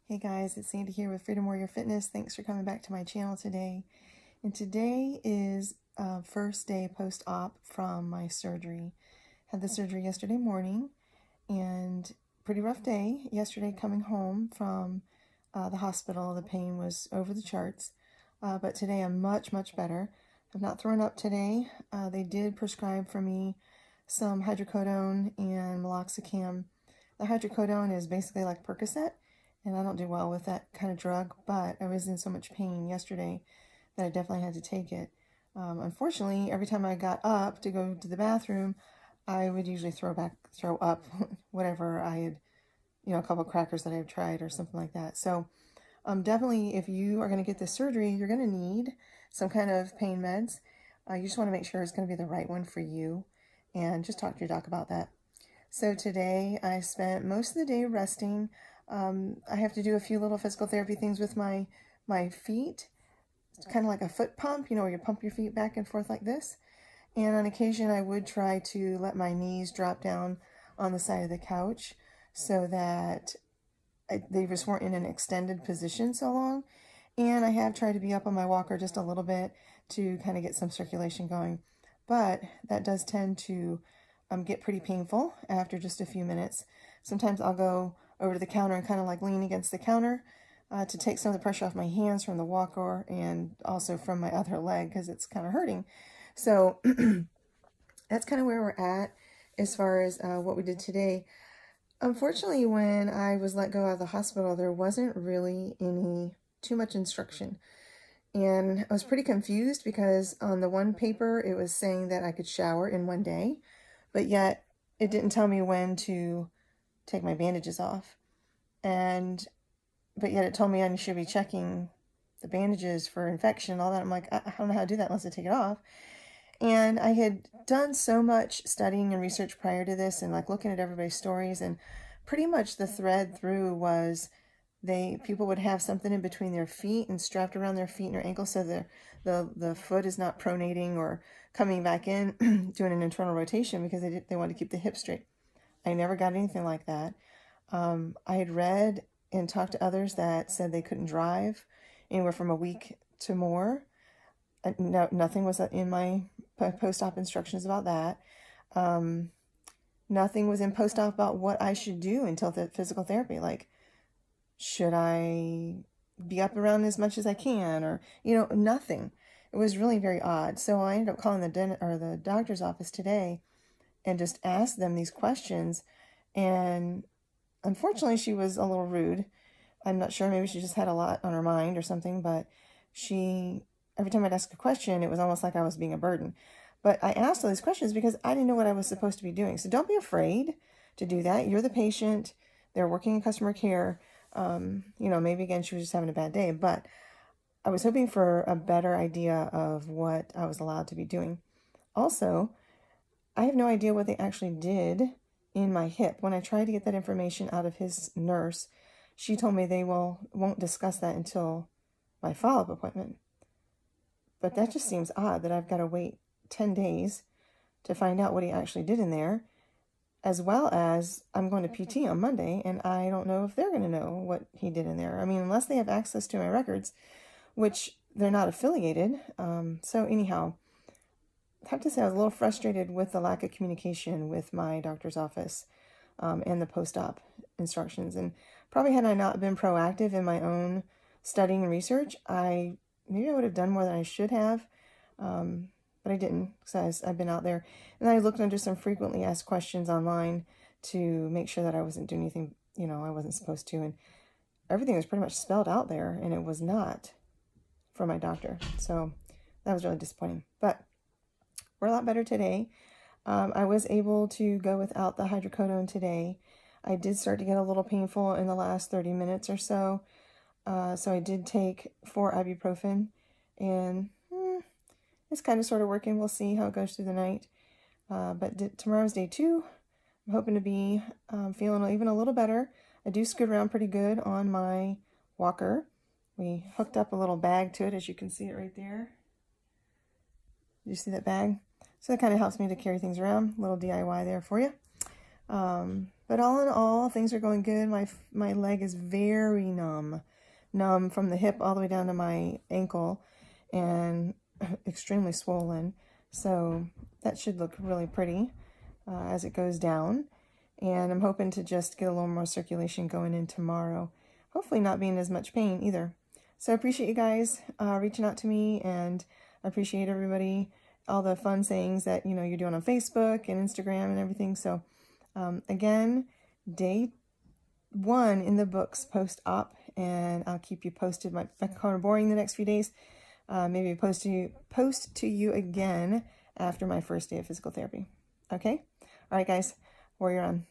Hey guys, it's Sandy here with Freedom Warrior Fitness. Thanks for coming back to my channel today. And today is first day post-op from my surgery. Had the surgery yesterday morning and pretty rough day. Yesterday coming home from the hospital, the pain was over the charts. But today I'm much better. I've not thrown up today. They did prescribe for me some hydrocodone and meloxicam. The hydrocodone is basically like Percocet, and I don't do well with that kind of drug, but I was in so much pain yesterday that I definitely had to take it. Unfortunately, every time I got up to go to the bathroom, I would usually throw up whatever I had, a couple of crackers that I've tried or something like that. So definitely, if you are going to get this surgery, you're going to need some kind of pain meds. You just want to make sure it's going to be the right one for you, and just talk to your doc about that. So today I spent most of the day resting. I have to do a few little physical therapy things with my feet. It's kind of like a foot pump, where you pump your feet back and forth like this. And on occasion I would try to let my knees drop down on the side of the couch so that they just weren't in an extended position so long. And I have tried to be up on my walker just a little bit to kind of get some circulation going. But that does tend to get pretty painful after just a few minutes. Sometimes I'll go over to the counter and kind of like lean against the counter to take some of the pressure off my hands from the walker and also from my other leg because it's kind of hurting. So that's kind of where we're at as far as what we did today. Unfortunately, when I was let go out of the hospital, there wasn't really too much instruction. And I was pretty confused because on the one paper, it was saying that I could shower in one day, but yet it didn't tell me when to take my bandages off. But yet it told me I should be checking the bandages for infection and all that. I'm like, I don't know how to do that unless I take it off. And I had done so much studying and research prior to this and like looking at everybody's stories, and pretty much the thread through was people would have something in between their feet and strapped around their feet and their ankles so the foot is not pronating or coming back in doing an internal rotation because they wanted to keep the hip straight. I never got anything like that. I had read and talked to others that said they couldn't drive anywhere from a week to more. No, nothing was in my post-op instructions about that. Nothing was in post-op about what I should do until the physical therapy. Like, should I be up around as much as I can, or nothing. It was really very odd. So I ended up calling the doctor's office today and just asked them these questions, and unfortunately she was a little rude. I'm not sure, maybe she just had a lot on her mind or something, but every time I'd ask a question, it was almost like I was being a burden. But I asked all these questions because I didn't know what I was supposed to be doing. So don't be afraid to do that. You're the patient. They're working in customer care. Maybe again, she was just having a bad day, but I was hoping for a better idea of what I was allowed to be doing. Also, I have no idea what they actually did in my hip. When I tried to get that information out of his nurse, she told me they won't discuss that until my follow-up appointment. But that just seems odd that I've got to wait 10 days to find out what he actually did in there, as well as I'm going to PT on Monday, and I don't know if they're going to know what he did in there. I mean, unless they have access to my records, which they're not affiliated. So anyhow, I have to say I was a little frustrated with the lack of communication with my doctor's office and the post-op instructions. And probably had I not been proactive in my own studying and research, maybe I would have done more than I should have, but I didn't because I've been out there. And I looked under some frequently asked questions online to make sure that I wasn't doing anything, I wasn't supposed to. And everything was pretty much spelled out there, and it was not from my doctor. So that was really disappointing. But we're a lot better today. I was able to go without the hydrocodone today. I did start to get a little painful in the last 30 minutes or so. So I did take 4 ibuprofen, and it's kind of sort of working. We'll see how it goes through the night. But tomorrow's day 2. I'm hoping to be feeling even a little better. I do scoot around pretty good on my walker. We hooked up a little bag to it, as you can see it right there. You see that bag? So that kind of helps me to carry things around. A little DIY there for you. But all in all, things are going good. My leg is very numb, numb from the hip all the way down to my ankle, and extremely swollen. So that should look really pretty as it goes down. And I'm hoping to just get a little more circulation going in tomorrow. Hopefully not be in as much pain either. So I appreciate you guys reaching out to me, and I appreciate everybody, all the fun sayings that, you're doing on Facebook and Instagram and everything. So again, day 1 in the books post-op, and I'll keep you posted. Might be kind of boring the next few days. Maybe post to you again after my first day of physical therapy. Okay? All right, guys. Warrior on.